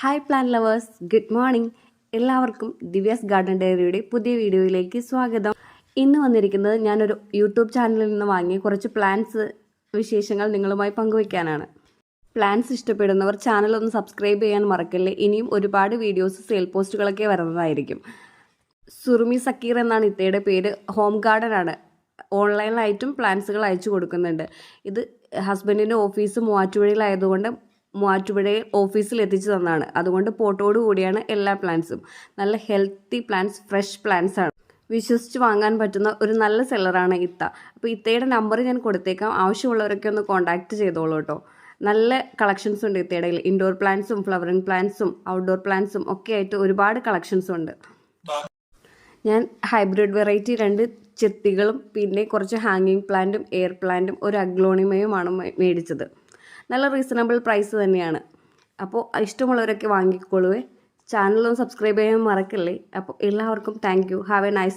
Hi plan lovers, good morning. എല്ലാവർക്കും Divya's garden ഡയറിയുടെ പുതിയ വീഡിയോയിലേക്ക് സ്വാഗതം. ഇന്ന് വന്നിരിക്കുന്നത് ഞാനൊരു യൂട്യൂബ് ചാനലിൽ നിന്ന് വാങ്ങിയ കുറച്ച് പ്ലാന്റ്സ് വിശേഷങ്ങൾ നിങ്ങളുമായി പങ്കുവയ്ക്കാനാണ്. പ്ലാന്റ്സ് ഇഷ്ടപ്പെടുന്നവർ ചാനൽ ഒന്ന് സബ്സ്ക്രൈബ് ചെയ്യാൻ മറക്കല്ലേ. ഇനിയും ഒരുപാട് വീഡിയോസ് സെയിൽ പോസ്റ്റുകളൊക്കെ വരുന്നതായിരിക്കും. സുറുമി സക്കീർ എന്നാണ് ഇത്തയുടെ പേര്. ഹോം ഗാർഡനാണ്. ഓൺലൈനിലായിട്ടും പ്ലാന്റ്സുകൾ അയച്ചു കൊടുക്കുന്നുണ്ട്. ഇത് ഹസ്ബൻഡിൻ്റെ ഓഫീസ് മൂവാറ്റുപുഴയിലായതുകൊണ്ട് മൂവാറ്റുപുഴയിൽ ഓഫീസിൽ എത്തിച്ചു തന്നാണ്. അതുകൊണ്ട് പോട്ടോട് കൂടിയാണ് എല്ലാ പ്ലാന്റ്സും. നല്ല ഹെൽത്തി പ്ലാന്റ്സ്, ഫ്രഷ് പ്ലാന്റ്സ് ആണ്. വിശ്വസിച്ച് വാങ്ങാൻ പറ്റുന്ന ഒരു നല്ല സെല്ലറാണ് ഇത്ത. അപ്പോൾ ഇത്തയുടെ നമ്പർ ഞാൻ കൊടുത്തേക്കാം. ആവശ്യമുള്ളവരൊക്കെ ഒന്ന് കോൺടാക്റ്റ് ചെയ്തോളൂ കേട്ടോ. നല്ല കളക്ഷൻസ് ഉണ്ട് ഇത്തയുടെ. ഇൻഡോർ പ്ലാന്റ്സും ഫ്ലവറിങ് പ്ലാന്റ്സും ഔട്ട്ഡോർ പ്ലാന്റ്സും ഒക്കെ ആയിട്ട് ഒരുപാട് കളക്ഷൻസ് ഉണ്ട്. ഞാൻ ഹൈബ്രിഡ് വെറൈറ്റി 2 ചെത്തികളും പിന്നെ കുറച്ച് ഹാങ്ങിങ് പ്ലാന്റും എയർ പ്ലാന്റും ഒരു അഗ്ലോണിമയുമാണ് മേടിച്ചത്. നല്ല റീസണബിൾ പ്രൈസ് തന്നെയാണ്. അപ്പോൾ ഇഷ്ടമുള്ളവരൊക്കെ വാങ്ങിക്കോളുവേ. ചാനലൊന്ന് സബ്സ്ക്രൈബ് ചെയ്യാൻ മറക്കല്ലേ. അപ്പോൾ എല്ലാവർക്കും thank you. Have A nice